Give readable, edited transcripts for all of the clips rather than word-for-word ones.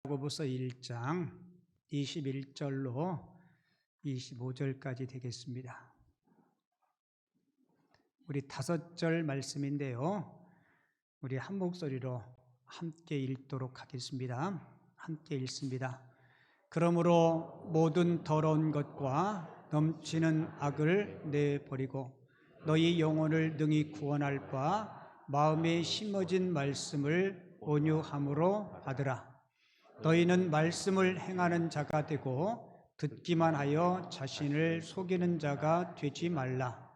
야고보서 1장 21절로 25절까지 되겠습니다. 우리 5절 말씀인데요. 우리 한 목소리로 함께 읽도록 하겠습니다. 함께 읽습니다. 그러므로 모든 더러운 것과 넘치는 악을 내버리고 너희 영혼을 능히 구원할 바 마음에 심어진 말씀을 온유함으로 받으라. 너희는 말씀을 행하는 자가 되고 듣기만 하여 자신을 속이는 자가 되지 말라.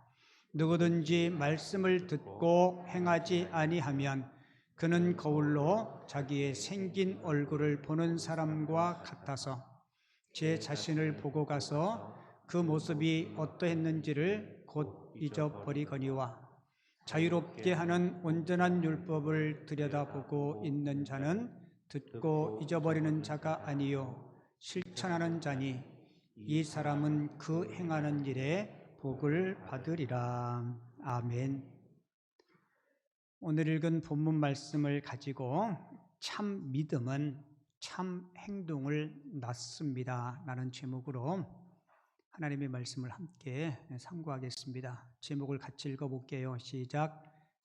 누구든지 말씀을 듣고 행하지 아니하면 그는 거울로 자기의 생긴 얼굴을 보는 사람과 같아서 제 자신을 보고 가서 그 모습이 어떠했는지를 곧 잊어버리거니와 자유롭게 하는 온전한 율법을 들여다보고 있는 자는 듣고 잊어버리는 자가 아니요 실천하는 자니 이 사람은 그 행하는 일에 복을 받으리라. 아멘. 오늘 읽은 본문 말씀을 가지고 참 믿음은 참 행동을 낳습니다 라는 제목으로 하나님의 말씀을 함께 상고하겠습니다. 제목을 같이 읽어볼게요. 시작.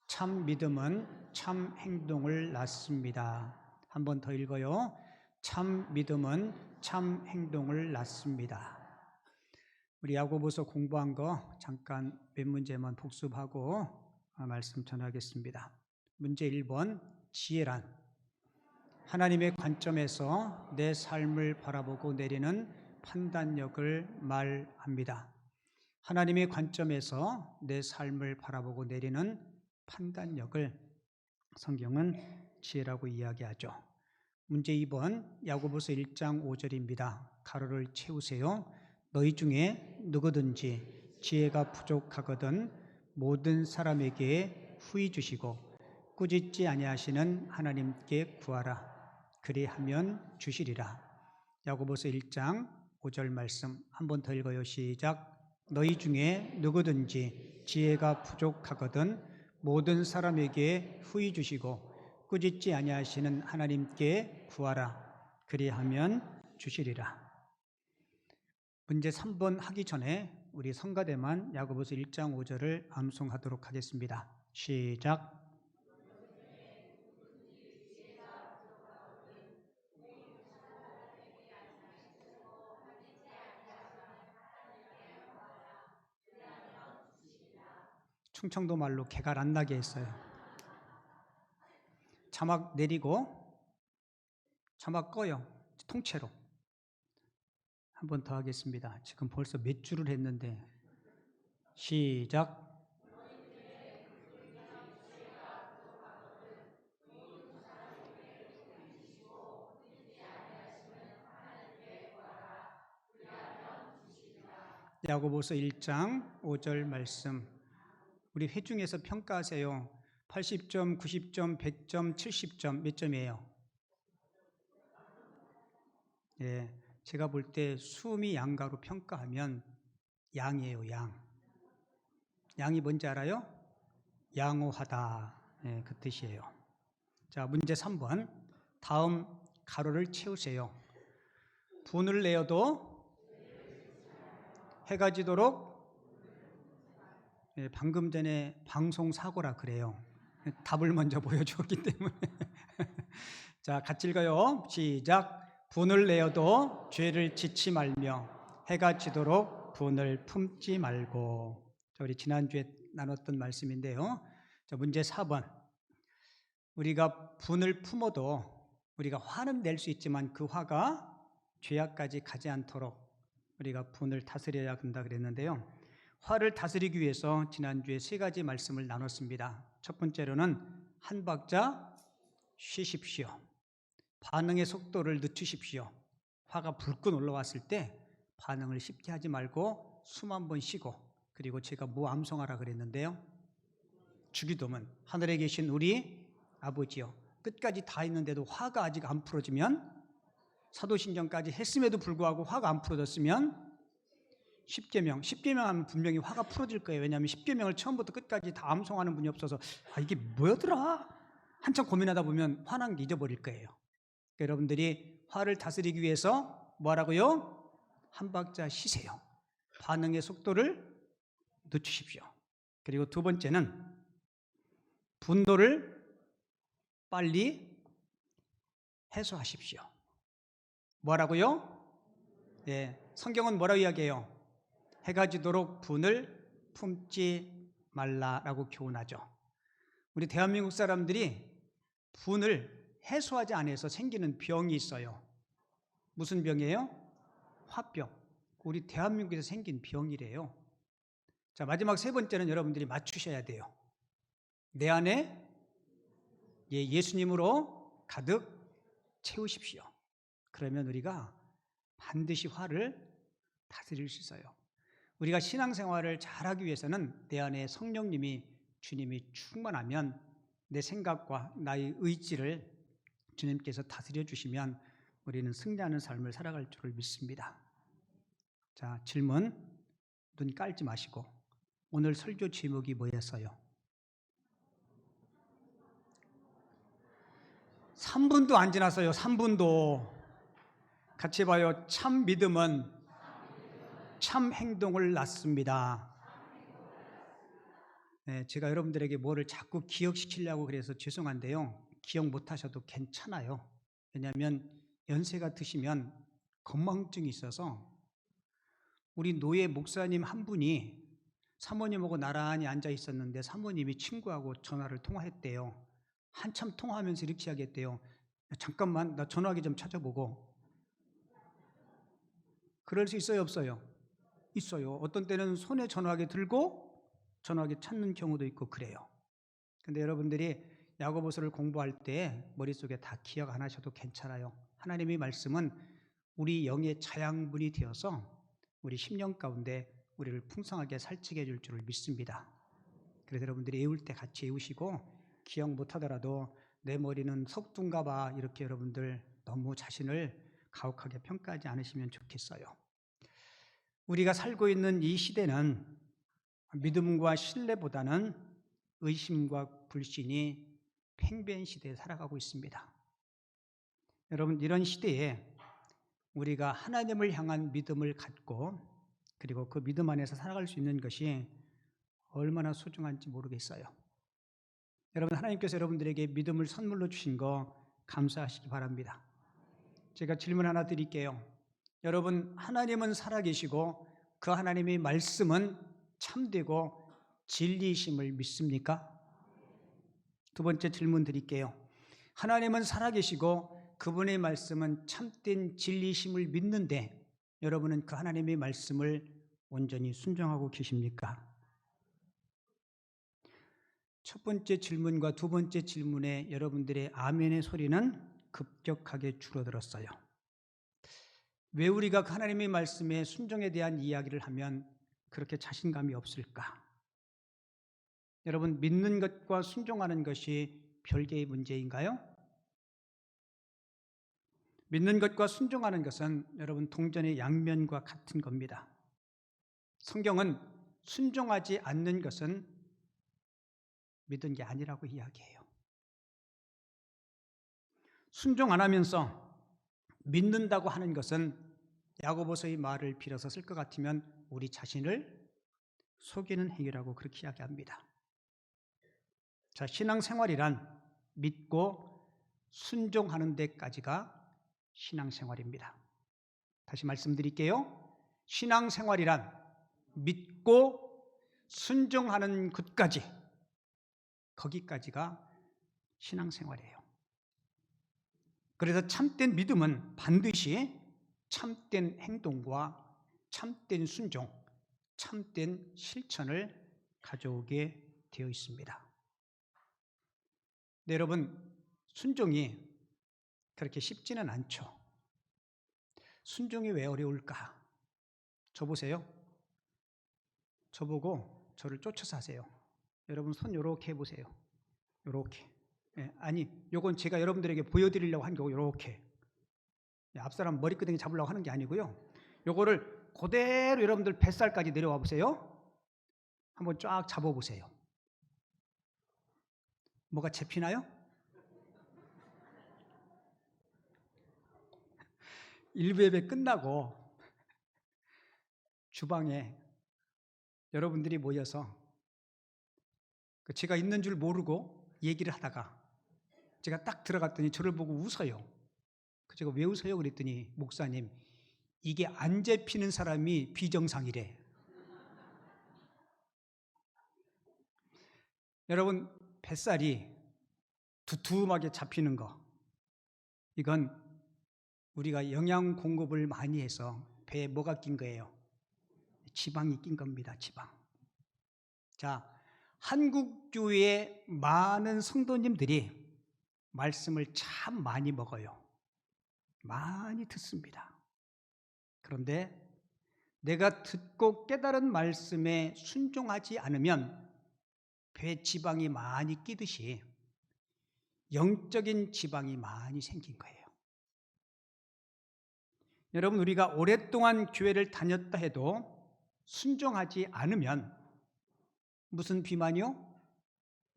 참 믿음은 참 행동을 낳습니다. 한 번 더 읽어요. 참 믿음은 참 행동을 낳습니다. 우리 야고보서 공부한 거 잠깐 몇 문제만 복습하고 말씀 전하겠습니다. 문제 1번, 지혜란 하나님의 관점에서 내 삶을 바라보고 내리는 판단력을 말합니다. 하나님의 관점에서 내 삶을 바라보고 내리는 판단력을 성경은 지혜라고 이야기하죠. 문제 2번, 야고보서 1장 5절입니다. 가로를 채우세요. 너희 중에 누구든지 지혜가 부족하거든 모든 사람에게 후히 주시고 꾸짖지 아니하시는 하나님께 구하라. 그리하면 주시리라. 야고보서 1장 5절 말씀 한 번 더 읽어요. 시작. 너희 중에 누구든지 지혜가 부족하거든 모든 사람에게 후히 주시고 꾸짖지 아니하시는 하나님께 구하라. 그리하면 주시리라. 문제 3번 하기 전에 우리 성가대만 야고보서 1장 5절을 암송하도록 하겠습니다. 시작. 충청도 말로 개가 안 나게 했어요. 자막 내리고 자막 꺼요. 통째로. 한 번 더 하겠습니다. 지금 벌써 몇 줄을 했는데 시작. 야고보서 1장 5절 말씀 우리 회중에서 평가하세요. 80점, 90점, 100점, 70점 몇 점이에요? 예, 제가 볼 때 수미 양가로 평가하면 양이에요. 양. 양이 뭔지 알아요? 양호하다. 예, 그 뜻이에요. 자, 문제 3번. 다음 가로를 채우세요. 분을 내어도 해가 지도록 예, 방금 전에 방송 사고라 그래요. 답을 먼저 보여주었기 때문에. 자, 같이 읽어요. 시작. 분을 내어도 죄를 짓지 말며 해가 지도록 분을 품지 말고. 자, 우리 지난주에 나눴던 말씀인데요. 자, 문제 4번. 우리가 분을 품어도 우리가 화는 낼 수 있지만 그 화가 죄악까지 가지 않도록 우리가 분을 다스려야 한다 그랬는데요. 화를 다스리기 위해서 지난주에 3가지 말씀을 나눴습니다. 첫 번째로는 한 박자 쉬십시오. 반응의 속도를 늦추십시오. 화가 불끈 올라왔을 때 반응을 쉽게 하지 말고 숨 한 번 쉬고, 그리고 제가 뭐 암송하라 그랬는데요. 주기도문, 하늘에 계신 우리 아버지요, 끝까지 다 했는데도 화가 아직 안 풀어지면, 사도신경까지 했음에도 불구하고 화가 안 풀어졌으면 10계명 하면 분명히 화가 풀어질 거예요. 왜냐하면 10계명을 처음부터 끝까지 다 암송하는 분이 없어서 이게 뭐였더라? 한참 고민하다 보면 화난 게 잊어버릴 거예요. 여러분들이 화를 다스리기 위해서 뭐라고요? 한 박자 쉬세요. 반응의 속도를 늦추십시오. 그리고 두 번째는 분노를 빨리 해소하십시오. 뭐라고요? 예, 성경은 뭐라고 이야기해요? 해가 지도록 분을 품지 말라라고 교훈하죠. 우리 대한민국 사람들이 분을 해소하지 않아서 생기는 병이 있어요. 무슨 병이에요? 화병. 우리 대한민국에서 생긴 병이래요. 자, 마지막 세 번째는 여러분들이 맞추셔야 돼요. 내 안에 예수님으로 가득 채우십시오. 그러면 우리가 반드시 화를 다스릴 수 있어요. 우리가 신앙생활을 잘하기 위해서는 내 안에 성령님이 주님이 충만하면 내 생각과 나의 의지를 주님께서 다스려 주시면 우리는 승리하는 삶을 살아갈 줄을 믿습니다. 자, 질문. 눈 깔지 마시고 오늘 설교 제목이 뭐였어요? 3분도 안 지났어요. 3분도. 같이 봐요. 참 믿음은 참 행동을 낳습니다. 네, 제가 여러분들에게 뭐를 자꾸 기억시키려고 그래서 죄송한데요. 기억 못하셔도 괜찮아요. 왜냐하면 연세가 드시면 건망증이 있어서 우리 노예 목사님 한 분이 사모님하고 나란히 앉아 있었는데 사모님이 친구하고 전화를 통화했대요. 한참 통화하면서 이렇게 하겠대요. 잠깐만 나 전화기 좀 찾아보고. 그럴 수 있어요, 없어요? 있어요. 어떤 때는 손에 전화기 들고 전화기 찾는 경우도 있고 그래요. 근데 여러분들이 야고보서를 공부할 때 머릿속에 다 기억 안 하셔도 괜찮아요. 하나님의 말씀은 우리 영의 자양분이 되어서 우리 심령 가운데 우리를 풍성하게 살찌게 해줄 줄을 믿습니다. 그래서 여러분들이 외울 때 같이 외우시고 기억 못하더라도 내 머리는 석둔가 봐 이렇게 여러분들 너무 자신을 가혹하게 평가하지 않으시면 좋겠어요. 우리가 살고 있는 이 시대는 믿음과 신뢰보다는 의심과 불신이 팽배한 시대에 살아가고 있습니다. 여러분, 이런 시대에 우리가 하나님을 향한 믿음을 갖고 그리고 그 믿음 안에서 살아갈 수 있는 것이 얼마나 소중한지 모르겠어요. 여러분, 하나님께서 여러분들에게 믿음을 선물로 주신 거 감사하시기 바랍니다. 제가 질문 하나 드릴게요. 여러분, 하나님은 살아계시고 그 하나님의 말씀은 참되고 진리이심을 믿습니까? 두 번째 질문 드릴게요. 하나님은 살아계시고 그분의 말씀은 참된 진리이심을 믿는데 여러분은 그 하나님의 말씀을 온전히 순종하고 계십니까? 첫 번째 질문과 두 번째 질문에 여러분들의 아멘의 소리는 급격하게 줄어들었어요. 왜 우리가 하나님의 말씀에 순종에 대한 이야기를 하면 그렇게 자신감이 없을까? 여러분, 믿는 것과 순종하는 것이 별개의 문제인가요? 믿는 것과 순종하는 것은 여러분 동전의 양면과 같은 겁니다. 성경은 순종하지 않는 것은 믿은 게 아니라고 이야기해요. 순종 안 하면서 믿는다고 하는 것은 야고보서의 말을 빌어서 쓸 것 같으면 우리 자신을 속이는 행위라고 그렇게 이야기합니다. 자, 신앙생활이란 믿고 순종하는 데까지가 신앙생활입니다. 다시 말씀드릴게요. 신앙생활이란 믿고 순종하는 것까지, 거기까지가 신앙생활이에요. 그래서 참된 믿음은 반드시 참된 행동과 참된 순종, 참된 실천을 가져오게 되어 있습니다. 네, 여러분, 순종이 그렇게 쉽지는 않죠. 순종이 왜 어려울까? 저 보세요. 저보고 저를 쫓아서 하세요. 여러분 손 요렇게 해보세요. 요렇게. 아니, 요건 제가 여러분들에게 보여드리려고 한 거고 요렇게. 앞사람 머리끄댕이 잡으려고 하는 게 아니고요. 요거를 그대로 여러분들 뱃살까지 내려와 보세요. 한번 쫙 잡아보세요. 뭐가 잡히나요? 일부 예배 끝나고 주방에 여러분들이 모여서 제가 있는 줄 모르고 얘기를 하다가 제가 딱 들어갔더니 저를 보고 웃어요. 제가 왜 웃어요? 그랬더니 목사님, 이게 안 잡히는 사람이 비정상이래. 여러분, 뱃살이 두툼하게 잡히는 거, 이건 우리가 영양 공급을 많이 해서 배에 뭐가 낀 거예요? 지방이 낀 겁니다. 지방. 자, 한국교회의 많은 성도님들이 말씀을 참 많이 먹어요. 많이 듣습니다. 그런데 내가 듣고 깨달은 말씀에 순종하지 않으면 배 지방이 많이 끼듯이 영적인 지방이 많이 생긴 거예요. 여러분, 우리가 오랫동안 교회를 다녔다 해도 순종하지 않으면 무슨 비만이요?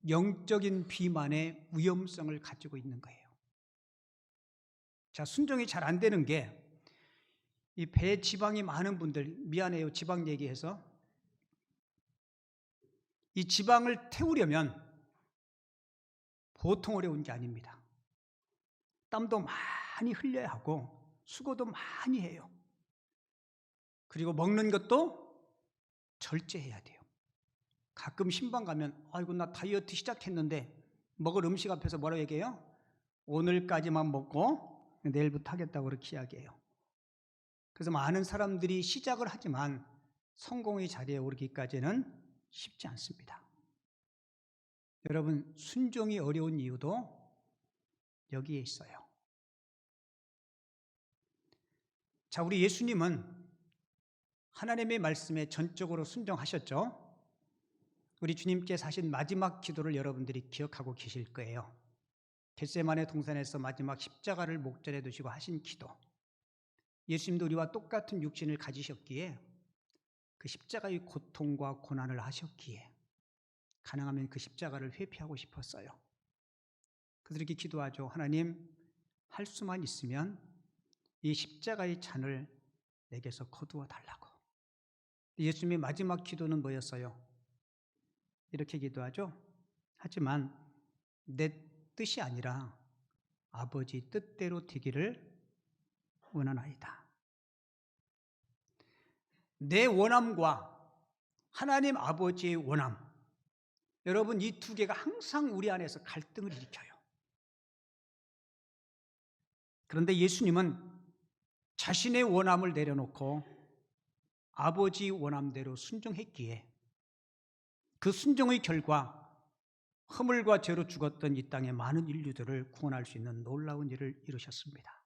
영적인 비만의 위험성을 가지고 있는 거예요. 자, 순종이 잘 안 되는 게 이 배 지방이 많은 분들, 미안해요, 지방 얘기해서. 이 지방을 태우려면 보통 어려운 게 아닙니다. 땀도 많이 흘려야 하고 수고도 많이 해요. 그리고 먹는 것도 절제해야 돼요. 가끔 신방 가면 아이고 나 다이어트 시작했는데 먹을 음식 앞에서 뭐라고 얘기해요? 오늘까지만 먹고 내일부터 하겠다고 그렇게 이야기해요. 그래서 많은 사람들이 시작을 하지만 성공의 자리에 오르기까지는 쉽지 않습니다. 여러분, 순종이 어려운 이유도 여기에 있어요. 자, 우리 예수님은 하나님의 말씀에 전적으로 순종하셨죠? 우리 주님께서 하신 마지막 기도를 여러분들이 기억하고 계실 거예요. 겟세마네 동산에서 마지막 십자가를 목전에 두시고 하신 기도. 예수님도 우리와 똑같은 육신을 가지셨기에 그 십자가의 고통과 고난을 하셨기에 가능하면 그 십자가를 회피하고 싶었어요. 그래서 이렇게 기도하죠. 하나님, 할 수만 있으면 이 십자가의 잔을 내게서 거두어 달라고. 예수님의 마지막 기도는 뭐였어요? 이렇게 기도하죠. 하지만 내 뜻이 아니라 아버지 뜻대로 되기를 원하나이다. 내 원함과 하나님 아버지의 원함, 여러분, 이 두 개가 항상 우리 안에서 갈등을 일으켜요. 그런데 예수님은 자신의 원함을 내려놓고 아버지 원함대로 순종했기에 그 순종의 결과 허물과 죄로 죽었던 이 땅의 많은 인류들을 구원할 수 있는 놀라운 일을 이루셨습니다.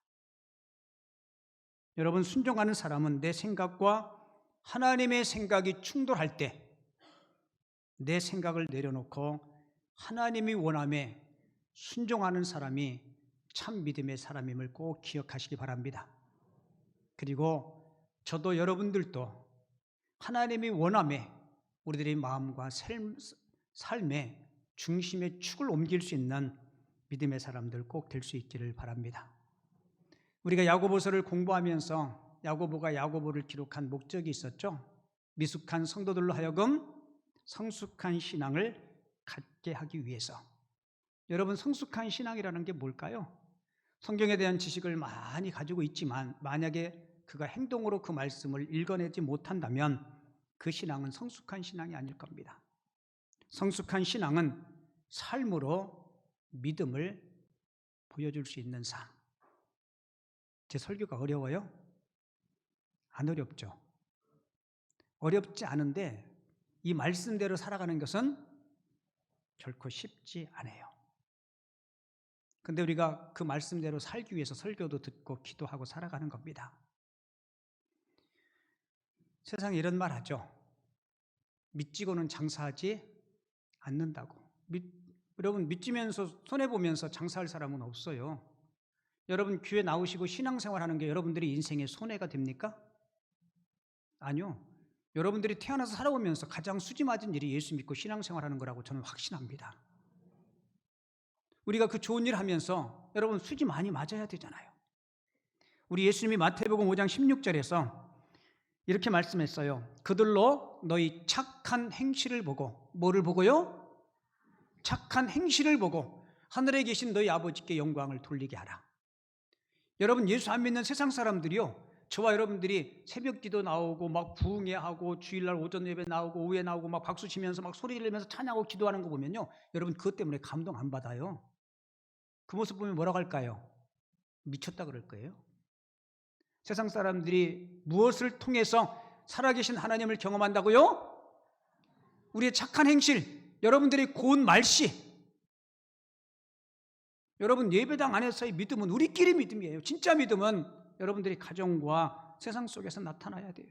여러분, 순종하는 사람은 내 생각과 하나님의 생각이 충돌할 때 내 생각을 내려놓고 하나님의 원함에 순종하는 사람이 참 믿음의 사람임을 꼭 기억하시기 바랍니다. 그리고 저도 여러분들도 하나님의 원함에 우리들의 마음과 삶의 중심의 축을 옮길 수 있는 믿음의 사람들 꼭 될 수 있기를 바랍니다. 우리가 야고보서를 공부하면서 야고보가 야고보를 기록한 목적이 있었죠. 미숙한 성도들로 하여금 성숙한 신앙을 갖게 하기 위해서. 여러분, 성숙한 신앙이라는 게 뭘까요? 성경에 대한 지식을 많이 가지고 있지만 만약에 그가 행동으로 그 말씀을 읽어내지 못한다면 그 신앙은 성숙한 신앙이 아닐 겁니다. 성숙한 신앙은 삶으로 믿음을 보여줄 수 있는 삶. 제 설교가 어려워요? 안 어렵죠? 어렵지 않은데 이 말씀대로 살아가는 것은 결코 쉽지 않아요. 근데 우리가 그 말씀대로 살기 위해서 설교도 듣고 기도하고 살아가는 겁니다. 세상에 이런 말 하죠. 믿지고는 장사하지 않는다고. 여러분, 믿지면서 손해보면서 장사할 사람은 없어요. 여러분, 교회 나오시고 신앙생활하는 게 여러분들이 인생의 손해가 됩니까? 아니요. 여러분들이 태어나서 살아오면서 가장 수지 맞은 일이 예수 믿고 신앙생활하는 거라고 저는 확신합니다. 우리가 그 좋은 일 하면서 여러분 수지 많이 맞아야 되잖아요. 우리 예수님이 마태복음 5장 16절에서 이렇게 말씀했어요. 그들로 너희 착한 행실을 보고, 뭐를 보고요? 착한 행실을 보고 하늘에 계신 너희 아버지께 영광을 돌리게 하라. 여러분, 예수 안 믿는 세상 사람들이요, 저와 여러분들이 새벽 기도 나오고 막 부흥회하고 주일날 오전 예배 나오고 오후에 나오고 막 박수 치면서 막 소리 지르면서 찬양하고 기도하는 거 보면요, 여러분 그것 때문에 감동 안 받아요. 그 모습 보면 뭐라고 할까요? 미쳤다 그럴 거예요. 세상 사람들이 무엇을 통해서 살아계신 하나님을 경험한다고요? 우리의 착한 행실, 여러분들의 고운 말씨. 여러분, 예배당 안에서의 믿음은 우리끼리 믿음이에요. 진짜 믿음은 여러분들이 가정과 세상 속에서 나타나야 돼요.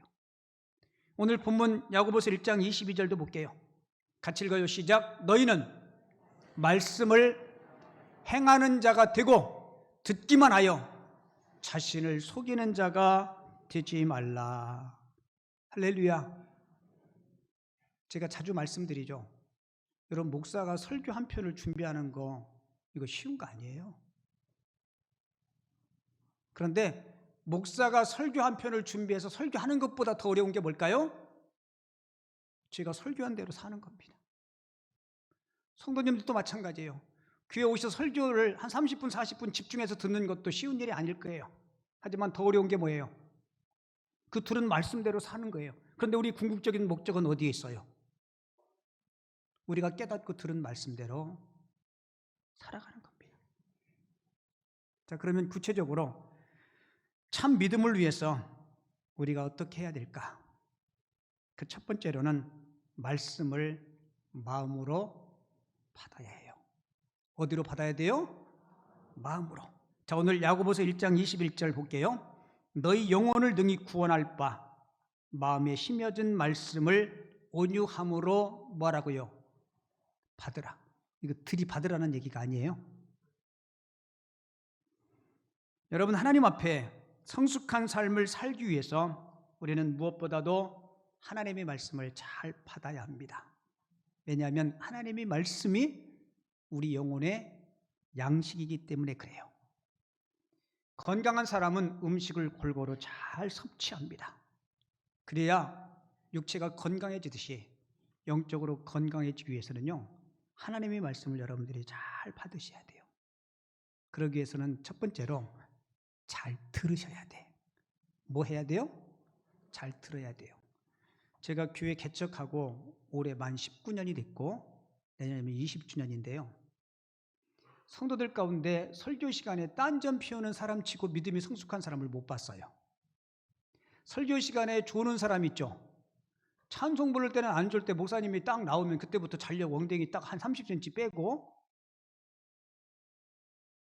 오늘 본문 야고보서 1장 22절도 볼게요. 같이 읽어요. 시작. 너희는 말씀을 행하는 자가 되고 듣기만 하여 자신을 속이는 자가 되지 말라. 할렐루야. 제가 자주 말씀드리죠. 여러분, 목사가 설교 한 편을 준비하는 거 이거 쉬운 거 아니에요. 그런데 목사가 설교 한 편을 준비해서 설교하는 것보다 더 어려운 게 뭘까요? 제가 설교한 대로 사는 겁니다. 성도님들도 마찬가지예요. 교회 오셔서 설교를 한 30분, 40분 집중해서 듣는 것도 쉬운 일이 아닐 거예요. 하지만 더 어려운 게 뭐예요? 그 들은 말씀대로 사는 거예요. 그런데 우리 궁극적인 목적은 어디에 있어요? 우리가 깨닫고 들은 말씀대로 살아가는 겁니다. 자, 그러면 구체적으로 참 믿음을 위해서 우리가 어떻게 해야 될까? 그 첫 번째로는 말씀을 마음으로 받아야 해요. 어디로 받아야 돼요? 마음으로. 자, 오늘 야고보서 1장 21절 볼게요. 너희 영혼을 능히 구원할 바 마음에 심어진 말씀을 온유함으로 뭐라고요? 받으라. 이거 들이받으라는 얘기가 아니에요. 여러분, 하나님 앞에 성숙한 삶을 살기 위해서 우리는 무엇보다도 하나님의 말씀을 잘 받아야 합니다. 왜냐하면 하나님의 말씀이 우리 영혼의 양식이기 때문에 그래요. 건강한 사람은 음식을 골고루 잘 섭취합니다. 그래야 육체가 건강해지듯이 영적으로 건강해지기 위해서는요, 하나님의 말씀을 여러분들이 잘 받으셔야 돼요. 그러기 위해서는 첫 번째로 잘 들으셔야 돼. 뭐 해야 돼요? 잘 들어야 돼요. 제가 교회 개척하고 올해 만 19년이 됐고 내년이면 20주년인데요. 성도들 가운데 설교 시간에 딴전 피우는 사람 치고 믿음이 성숙한 사람을 못 봤어요. 설교 시간에 조는 사람 있죠. 찬송 부를 때는 안 졸 때 목사님이 딱 나오면 그때부터 자려고 엉덩이 딱 한 30cm 빼고,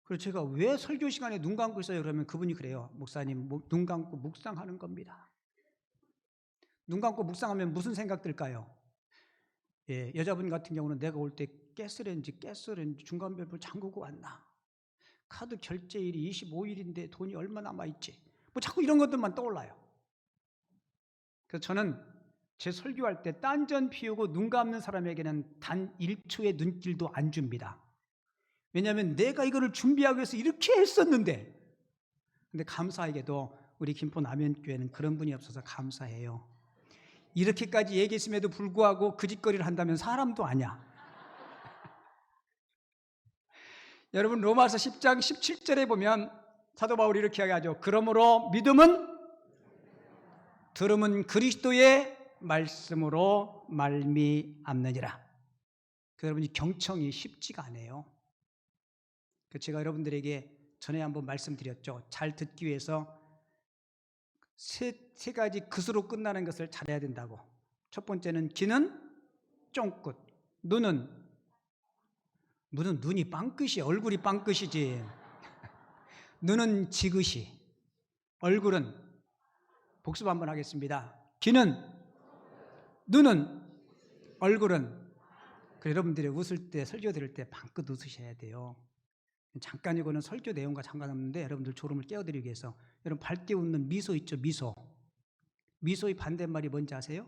그래서 제가 왜 설교 시간에 눈 감고 있어요? 그러면 그분이 그래요. 목사님, 눈 감고 묵상하는 겁니다. 눈 감고 묵상하면 무슨 생각 들까요? 예, 여자분 같은 경우는 내가 올 때 가스레인지 중간별을 잠그고 왔나? 카드 결제일이 25일인데 돈이 얼마 남아있지? 뭐 자꾸 이런 것들만 떠올라요. 그래서 저는 제 설교할 때 딴전 피우고 눈 감는 사람에게는 단 1초의 눈길도 안 줍니다. 왜냐하면 내가 이거를 준비하기 위해서 이렇게 했었는데, 근데 감사하게도 우리 김포 남현교회는 그런 분이 없어서 감사해요. 이렇게까지 얘기했음에도 불구하고 그 짓거리를 한다면 사람도 아니야. 여러분, 로마서 10장 17절에 보면 사도 바울이 이렇게 이야기하죠. 그러므로 믿음은 들음은 그리스도의 말씀으로 말미암느니라. 여러분이 경청이 쉽지가 않아요. 제가 여러분들에게 전에 한번 말씀드렸죠. 잘 듣기 위해서 세 가지 끝으로 끝나는 것을 잘해야 된다고. 첫 번째는 귀는 쫑긋, 눈은 눈이 빵끝이, 얼굴이 빵끝이지. 눈은 지그시, 얼굴은, 복습 한번 하겠습니다. 귀는, 눈은, 얼굴은. 여러분들이 웃을 때, 설교 들을 때 방긋 웃으셔야 돼요. 잠깐 이거는 설교 내용과 상관없는데 여러분들 졸음을 깨워드리기 위해서, 여러분 밝게 웃는 미소 있죠? 미소의 반대말이 뭔지 아세요?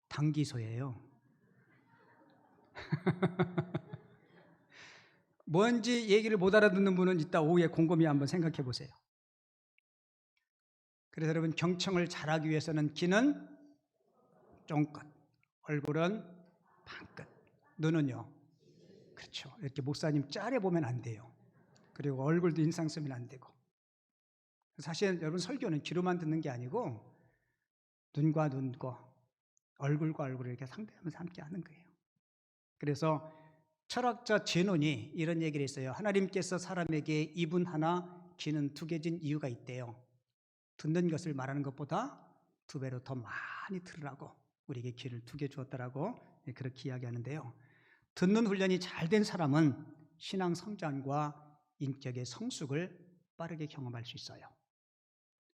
당기소예요. 뭔지 얘기를 못 알아듣는 분은 이따 오후에 곰곰이 한번 생각해 보세요. 그래서 여러분 경청을 잘하기 위해서는 귀는 쫑긋, 얼굴은 반끝, 눈은요. 그렇죠. 이렇게 목사님 짤에 보면 안 돼요. 그리고 얼굴도 인상 쓰면 안 되고. 사실 여러분 설교는 귀로만 듣는 게 아니고 눈과 눈과 얼굴과 얼굴을 이렇게 상대하면서 함께 하는 거예요. 그래서 철학자 제논이 이런 얘기를 했어요. 하나님께서 사람에게 입은 하나, 귀는 두 개 준 이유가 있대요. 듣는 것을 말하는 것보다 두 배로 더 많이 들으라고 우리에게 귀를 두 개 주었다라고 그렇게 이야기하는데요. 듣는 훈련이 잘 된 사람은 신앙 성장과 인격의 성숙을 빠르게 경험할 수 있어요.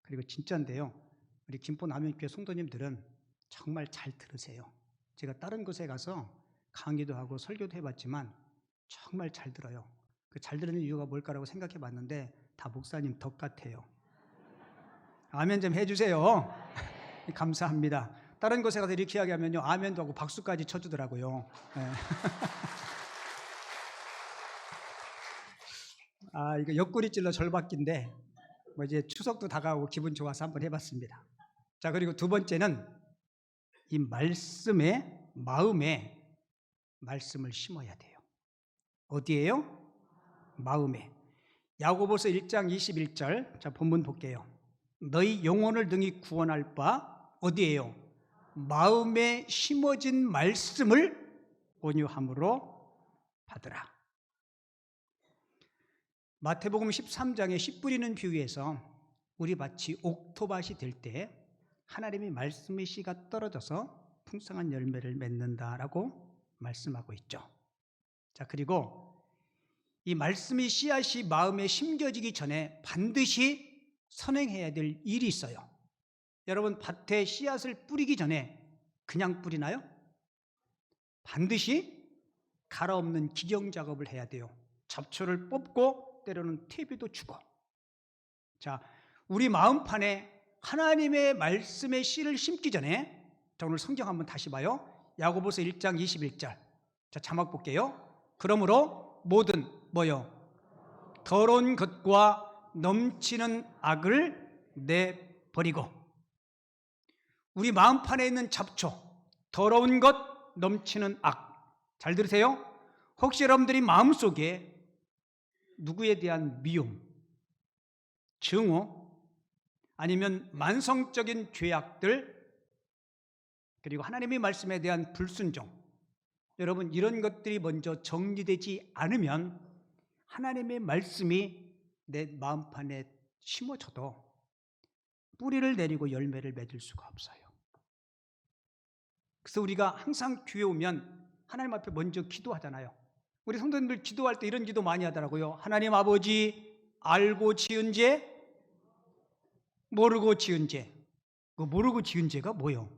그리고 진짜인데요. 우리 김포 남현교회 성도님들은 정말 잘 들으세요. 제가 다른 곳에 가서 강의도 하고 설교도 해봤지만 정말 잘 들어요. 그 잘 들는 이유가 뭘까라고 생각해 봤는데 다 목사님 덕 같아요. 아멘 좀 해주세요. 감사합니다. 다른 곳에 가서 이렇게 이야기하면요, 아멘도 하고 박수까지 쳐주더라고요. 네. 이거 옆구리 찔러 절박기인데 뭐 이제 추석도 다가오고 기분 좋아서 한번 해봤습니다. 자, 그리고 두 번째는 이 마음에 말씀을 심어야 돼요. 어디에요? 마음에. 야고보서 1장 21절, 자 본문 볼게요. 너희 영혼을 능히 구원할 바 어디에요? 마음에 심어진 말씀을 온유함으로 받으라. 마태복음 13장의 씨 뿌리는 비유에서 우리 밭이 옥토밭이 될 때 하나님의 말씀의 씨가 떨어져서 풍성한 열매를 맺는다라고 말씀하고 있죠. 자, 그리고 이 말씀의 씨앗이 마음에 심겨지기 전에 반드시 선행해야 될 일이 있어요. 여러분 밭에 씨앗을 뿌리기 전에 그냥 뿌리나요? 반드시 갈아엎는 기경 작업을 해야 돼요. 잡초를 뽑고 때로는 퇴비도 주고. 자, 우리 마음판에 하나님의 말씀의 씨를 심기 전에, 자 오늘 성경 한번 다시 봐요. 야고보서 1장 21절. 자 자막 볼게요. 그러므로 모든 뭐요? 더러운 것과 넘치는 악을 내버리고. 우리 마음판에 있는 잡초, 더러운 것, 넘치는 악. 잘 들으세요. 혹시 여러분들이 마음속에 누구에 대한 미움, 증오, 아니면 만성적인 죄악들, 그리고 하나님의 말씀에 대한 불순종, 여러분 이런 것들이 먼저 정리되지 않으면 하나님의 말씀이 내 마음판에 심어져도 뿌리를 내리고 열매를 맺을 수가 없어요. 그래서 우리가 항상 교회 오면 하나님 앞에 먼저 기도하잖아요. 우리 성도님들 기도할 때 이런 기도 많이 하더라고요. 하나님 아버지, 알고 지은 죄, 모르고 지은 죄. 그 모르고 지은 죄가 뭐예요?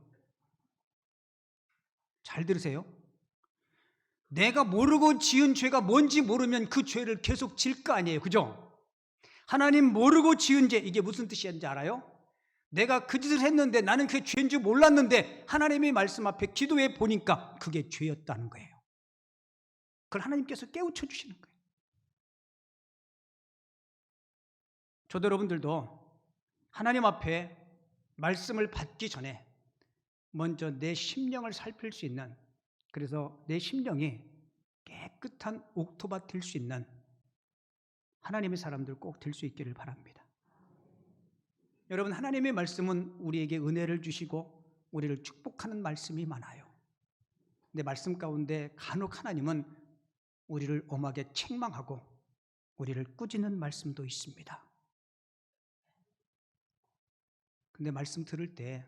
잘 들으세요. 내가 모르고 지은 죄가 뭔지 모르면 그 죄를 계속 질 거 아니에요. 그죠? 하나님 모르고 지은 죄, 이게 무슨 뜻인지 알아요? 내가 그 짓을 했는데 나는 그게 죄인 줄 몰랐는데 하나님의 말씀 앞에 기도해 보니까 그게 죄였다는 거예요. 그걸 하나님께서 깨우쳐 주시는 거예요. 저도 여러분들도 하나님 앞에 말씀을 받기 전에 먼저 내 심령을 살필 수 있는, 그래서 내 심령이 깨끗한 옥토밭 될 수 있는 하나님의 사람들 꼭 될 수 있기를 바랍니다. 여러분 하나님의 말씀은 우리에게 은혜를 주시고 우리를 축복하는 말씀이 많아요. 근데 말씀 가운데 간혹 하나님은 우리를 엄하게 책망하고 우리를 꾸짖는 말씀도 있습니다. 근데 말씀 들을 때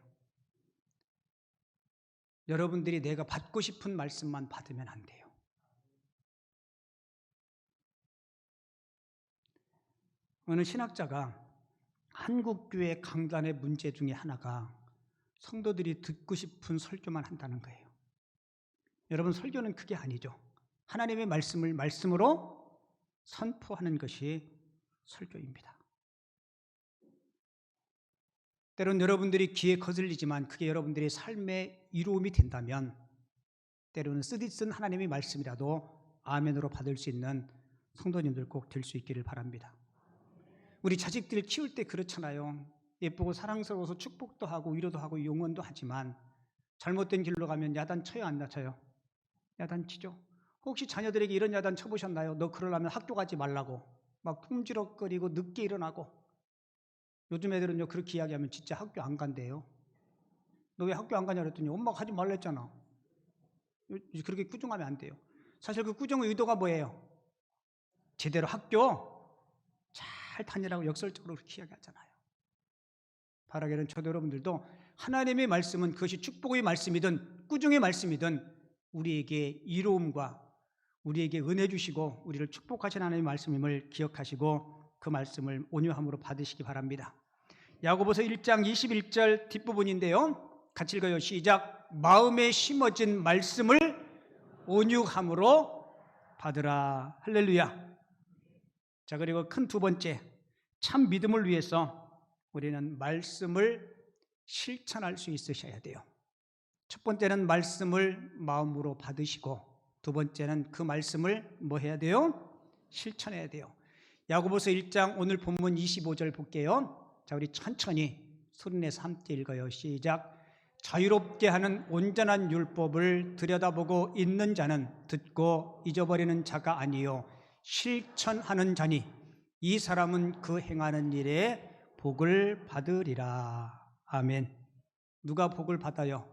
여러분들이 내가 받고 싶은 말씀만 받으면 안 돼요. 어느 신학자가 한국교회 강단의 문제 중에 하나가 성도들이 듣고 싶은 설교만 한다는 거예요. 여러분 설교는 그게 아니죠. 하나님의 말씀을 말씀으로 선포하는 것이 설교입니다. 때론 여러분들이 귀에 거슬리지만 그게 여러분들의 삶의 이로움이 된다면 때로는 쓰디쓴 하나님의 말씀이라도 아멘으로 받을 수 있는 성도님들 꼭 될 수 있기를 바랍니다. 우리 자식들 키울 때 그렇잖아요. 예쁘고 사랑스러워서 축복도 하고 위로도 하고 용언도 하지만 잘못된 길로 가면 야단 쳐요, 안 쳐요? 야단 치죠. 혹시 자녀들에게 이런 야단 쳐보셨나요? 너 그러려면 학교 가지 말라고 막 꿈지럭거리고 늦게 일어나고. 요즘 애들은요 그렇게 이야기하면 진짜 학교 안 간대요. 너 왜 학교 안 가냐 그랬더니 엄마가 하지 말라 했잖아. 그렇게 꾸중하면 안 돼요. 사실 그 꾸중의 의도가 뭐예요? 제대로 학교 잘 다니라고 역설적으로 그렇게 이야기하잖아요. 바라기는 저도 여러분들도 하나님의 말씀은 그것이 축복의 말씀이든 꾸중의 말씀이든 우리에게 이로움과 우리에게 은혜 주시고 우리를 축복하신 하나님의 말씀임을 기억하시고 그 말씀을 온유함으로 받으시기 바랍니다. 야고보서 1장 21절 뒷부분인데요. 같이 읽어요. 시작. 마음에 심어진 말씀을 온유함으로 받으라. 할렐루야. 자, 그리고 큰 두 번째, 참 믿음을 위해서 우리는 말씀을 실천할 수 있으셔야 돼요. 첫 번째는 말씀을 마음으로 받으시고 두 번째는 그 말씀을 뭐 해야 돼요? 실천해야 돼요. 야고보서 1장 오늘 본문 25절 볼게요. 자, 우리 천천히 소리내서 함께 읽어요. 시작. 자유롭게 하는 온전한 율법을 들여다보고 있는 자는 듣고 잊어버리는 자가 아니요 실천하는 자니 이 사람은 그 행하는 일에 복을 받으리라. 아멘. 누가 복을 받아요?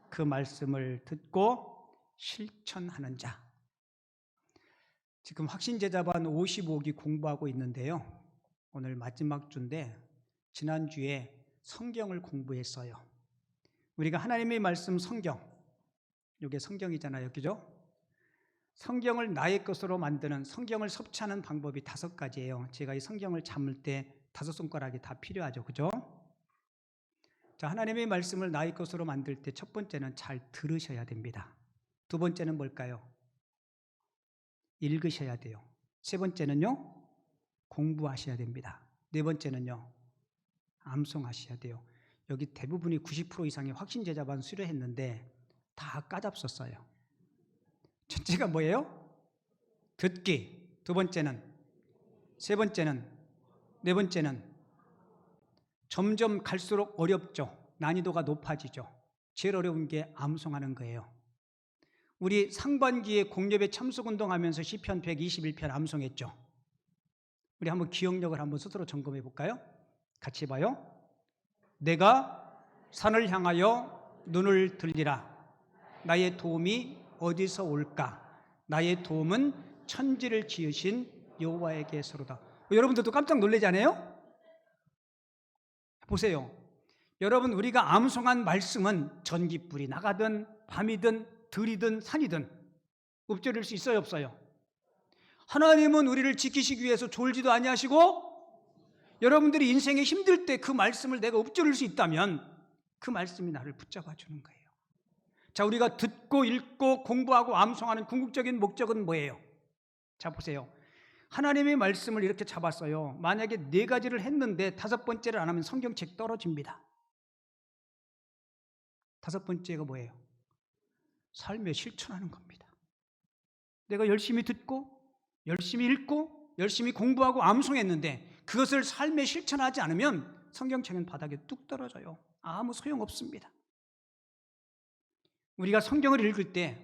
그 말씀을 듣고 실천하는 자. 지금 확신제자반 55기 공부하고 있는데요. 오늘 마지막 주인데 지난주에 성경을 공부했어요. 우리가 하나님의 말씀 성경, 이게 성경이잖아요. 그죠? 성경을 나의 것으로 만드는, 성경을 섭취하는 방법이 5가지예요. 제가 이 성경을 잡을 때 5손가락이 다 필요하죠. 그죠? 자, 하나님의 말씀을 나의 것으로 만들 때 첫 번째는 잘 들으셔야 됩니다. 두 번째는 뭘까요? 읽으셔야 돼요. 세 번째는요, 공부하셔야 됩니다. 네 번째는요, 암송하셔야 돼요. 여기 대부분이 90% 이상의 확신제자반 수료했는데 다 까잡섰어요. 첫째가 뭐예요? 듣기. 두 번째는, 세 번째는, 네 번째는 점점 갈수록 어렵죠. 난이도가 높아지죠. 제일 어려운 게 암송하는 거예요. 우리 상반기에 공예배 참석운동하면서 시편 121편 암송했죠. 우리 한번 기억력을 한번 스스로 점검해 볼까요? 같이 봐요. 내가 산을 향하여 눈을 들리라. 나의 도움이 어디서 올까? 나의 도움은 천지를 지으신 여호와에게서로다. 여러분들도 깜짝 놀라지 않아요? 보세요. 여러분, 우리가 암송한 말씀은 전깃불이 나가든 밤이든 들이든 산이든 읊조릴 수 있어요, 없어요? 하나님은 우리를 지키시기 위해서 졸지도 아니하시고 여러분들이 인생에 힘들 때 그 말씀을 내가 읊조릴 수 있다면 그 말씀이 나를 붙잡아 주는 거예요. 자, 우리가 듣고 읽고 공부하고 암송하는 궁극적인 목적은 뭐예요? 자, 보세요. 하나님의 말씀을 이렇게 잡았어요. 만약에 4가지를 했는데 5번째를 안 하면 성경책 떨어집니다. 5번째가 뭐예요? 삶에 실천하는 겁니다. 내가 열심히 듣고 열심히 읽고 열심히 공부하고 암송했는데 그것을 삶에 실천하지 않으면 성경책은 바닥에 뚝 떨어져요. 아무 소용없습니다. 우리가 성경을 읽을 때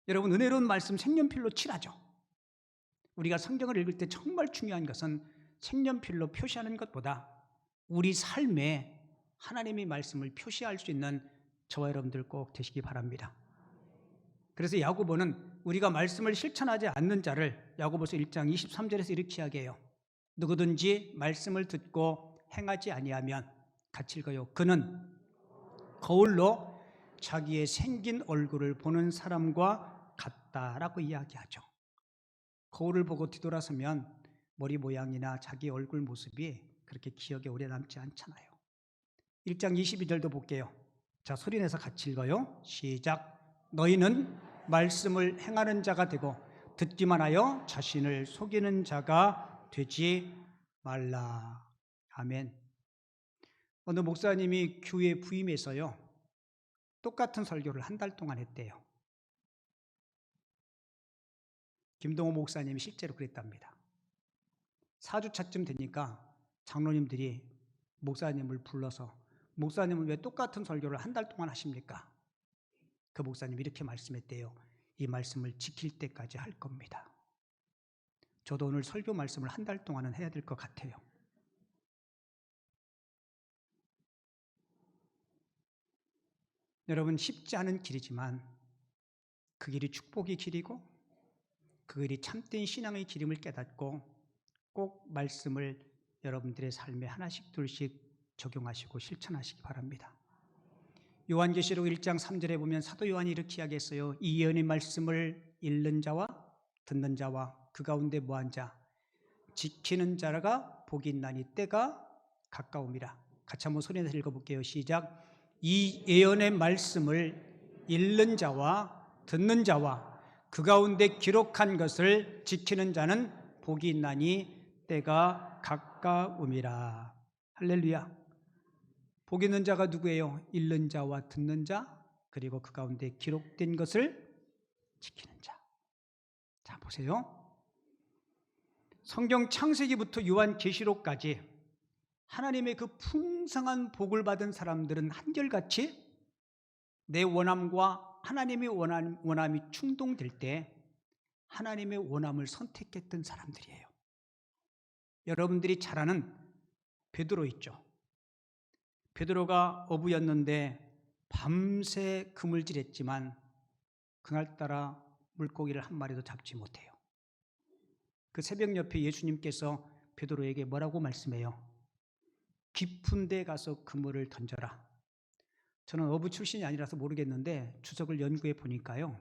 여러분 은혜로운 말씀 색연필로 칠하죠. 우리가 성경을 읽을 때 정말 중요한 것은 색연필로 표시하는 것보다 우리 삶에 하나님의 말씀을 표시할 수 있는 저와 여러분들 꼭 되시기 바랍니다. 그래서 야고보는 우리가 말씀을 실천하지 않는 자를 야고보서 1장 23절에서 이렇게 이야기해요. 누구든지 말씀을 듣고 행하지 아니하면 같이 읽어요. 그는 거울로 자기의 생긴 얼굴을 보는 사람과 같다라고 이야기하죠. 거울을 보고 뒤돌아서면 머리 모양이나 자기 얼굴 모습이 그렇게 기억에 오래 남지 않잖아요. 1장 22절도 볼게요. 자, 소리내서 같이 읽어요. 시작. 너희는 말씀을 행하는 자가 되고 듣기만 하여 자신을 속이는 자가 되지 말라. 아멘. 어느 목사님이 교회 부임해서요, 똑같은 설교를 한 달 동안 했대요. 김동호 목사님이 실제로 그랬답니다. 4주차쯤 되니까 장로님들이 목사님을 불러서 목사님은 왜 똑같은 설교를 한 달 동안 하십니까? 그 목사님이 이렇게 말씀했대요. 이 말씀을 지킬 때까지 할 겁니다. 저도 오늘 설교 말씀을 한 달 동안은 해야 될 것 같아요. 여러분, 쉽지 않은 길이지만 그 길이 축복의 길이고 그 길이 참된 신앙의 길임을 깨닫고 꼭 말씀을 여러분들의 삶에 하나씩 둘씩 적용하시고 실천하시기 바랍니다. 요한계시록 1장 3절에 보면 사도 요한이 이렇게 이야기했어요. 이 예언의 말씀을 읽는 자와 듣는 자와 그 가운데 뭐한 자, 지키는 자가 복이 있나니 때가 가까움이라. 같이 한번 소리내서 읽어볼게요. 시작. 이 예언의 말씀을 읽는 자와 듣는 자와 그 가운데 기록한 것을 지키는 자는 복이 있나니 때가 가까움이라. 할렐루야. 복 있는 자가 누구예요? 읽는 자와 듣는 자, 그리고 그 가운데 기록된 것을 지키는 자. 자, 보세요. 성경 창세기부터 요한계시록까지 하나님의 그 풍성한 복을 받은 사람들은 한결같이 내 원함과 하나님의 원함이 충동될 때 하나님의 원함을 선택했던 사람들이에요. 여러분들이 잘 아는 베드로 있죠. 베드로가 어부였는데 밤새 그물질했지만 그날따라 물고기를 한 마리도 잡지 못해요. 그 새벽 옆에 예수님께서 베드로에게 뭐라고 말씀해요? 깊은 데 가서 그물을 던져라. 저는 어부 출신이 아니라서 모르겠는데 주석을 연구해 보니까요,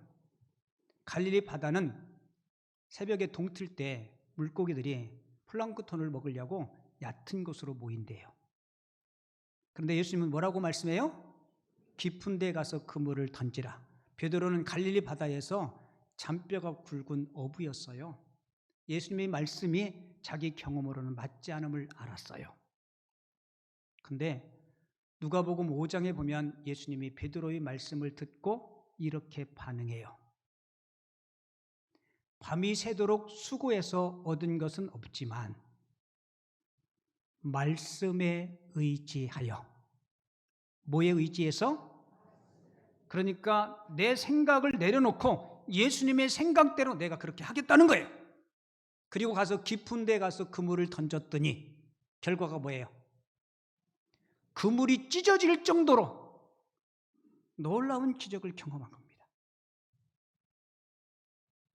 갈릴리 바다는 새벽에 동틀 때 물고기들이 플랑크톤을 먹으려고 얕은 곳으로 모인대요. 그런데 예수님은 뭐라고 말씀해요? 깊은 데 가서 그물을 던지라. 베드로는 갈릴리 바다에서 잔뼈가 굵은 어부였어요. 예수님의 말씀이 자기 경험으로는 맞지 않음을 알았어요. 근데 누가복음 5장에 보면 예수님이 베드로의 말씀을 듣고 이렇게 반응해요. 밤이 새도록 수고해서 얻은 것은 없지만 말씀에 의지하여. 뭐에 의지해서? 그러니까 내 생각을 내려놓고 예수님의 생각대로 내가 그렇게 하겠다는 거예요. 그리고 가서 깊은 데 가서 그물을 던졌더니 결과가 뭐예요? 그물이 찢어질 정도로 놀라운 기적을 경험한 겁니다.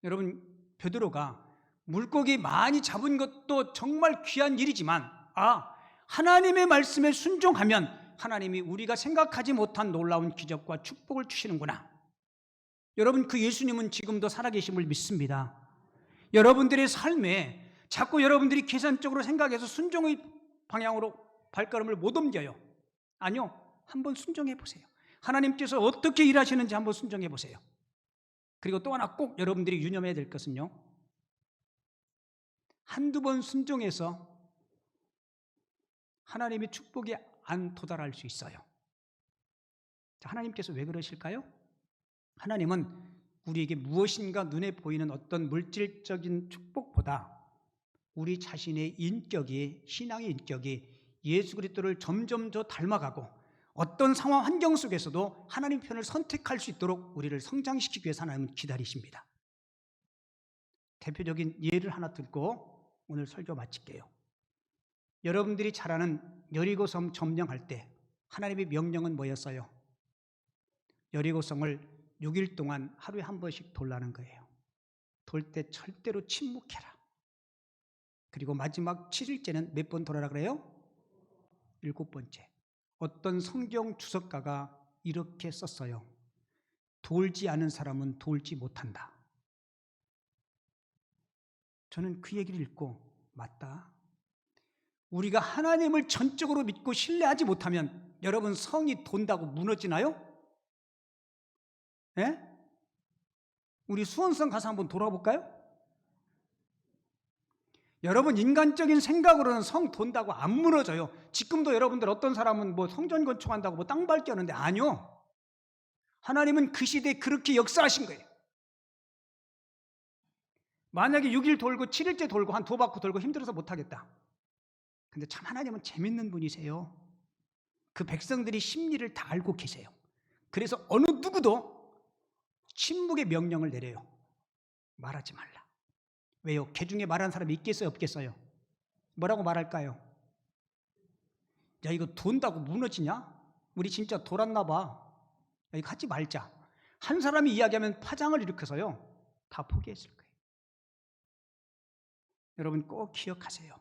여러분, 베드로가 물고기 많이 잡은 것도 정말 귀한 일이지만 하나님의 말씀에 순종하면 하나님이 우리가 생각하지 못한 놀라운 기적과 축복을 주시는구나. 여러분, 그 예수님은 지금도 살아계심을 믿습니다. 여러분들의 삶에 자꾸 여러분들이 계산적으로 생각해서 순종의 방향으로 발걸음을 못 옮겨요. 아니요, 한번 순종해 보세요. 하나님께서 어떻게 일하시는지 한번 순종해 보세요. 그리고 또 하나 꼭 여러분들이 유념해야 될 것은요, 한두 번 순종해서 하나님의 축복에 안 도달할 수 있어요. 하나님께서 왜 그러실까요? 하나님은 우리에게 무엇인가 눈에 보이는 어떤 물질적인 축복보다 우리 자신의 인격이, 신앙의 인격이 예수 그리스도를 점점 더 닮아가고 어떤 상황 환경 속에서도 하나님 편을 선택할 수 있도록 우리를 성장시키기 위해서 하나님은 기다리십니다. 대표적인 예를 하나 들고 오늘 설교 마칠게요. 여러분들이 잘 아는 여리고성 점령할 때 하나님의 명령은 뭐였어요? 여리고성을 6일 동안 하루에 한 번씩 돌라는 거예요. 돌 때 절대로 침묵해라. 그리고 마지막 7일째는 몇 번 돌아라 그래요? 7번째. 어떤 성경 주석가가 이렇게 썼어요. 돌지 않은 사람은 돌지 못한다. 저는 그 얘기를 읽고 맞다. 우리가 하나님을 전적으로 믿고 신뢰하지 못하면 여러분, 성이 돈다고 무너지나요? 예? 우리 수원성 가서 한번 돌아볼까요? 여러분, 인간적인 생각으로는 성 돈다고 안 무너져요. 지금도 여러분들 어떤 사람은 뭐 성전 건축한다고 뭐 땅 밟기 하는데 아니요. 하나님은 그 시대에 그렇게 역사하신 거예요. 만약에 6일 돌고 7일째 돌고 한 2바퀴 돌고 힘들어서 못하겠다. 근데 참 하나님은 재밌는 분이세요. 그 백성들이 심리를 다 알고 계세요. 그래서 어느 누구도 침묵의 명령을 내려요. 말하지 말라. 왜요? 개 중에 말하는 사람이 있겠어요? 없겠어요? 뭐라고 말할까요? 야, 이거 돈다고 무너지냐? 우리 진짜 돌았나 봐. 야, 이거 하지 말자. 한 사람이 이야기하면 파장을 일으켜서요, 다 포기했을 거예요. 여러분 꼭 기억하세요.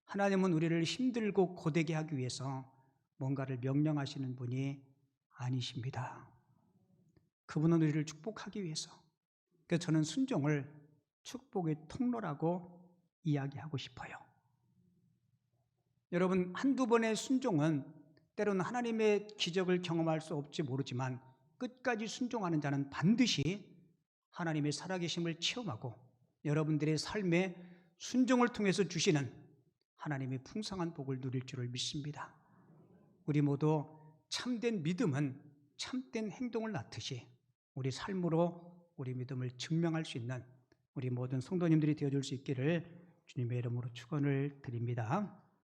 하나님은 우리를 힘들고 고되게 하기 위해서 뭔가를 명령하시는 분이 아니십니다. 그분은 우리를 축복하기 위해서. 그래서 저는 순종을 축복의 통로라고 이야기하고 싶어요. 여러분, 한두 번의 순종은 때로는 하나님의 기적을 경험할 수 없지 모르지만 끝까지 순종하는 자는 반드시 하나님의 살아계심을 체험하고 여러분들의 삶에 순종을 통해서 주시는 하나님의 풍성한 복을 누릴 줄을 믿습니다. 우리 모두 참된 믿음은 참된 행동을 낳듯이 우리 삶으로 우리 믿음을 증명할 수 있는 우리 모든 성도님들이 되어줄 수 있기를 주님의 이름으로 축원을 드립니다.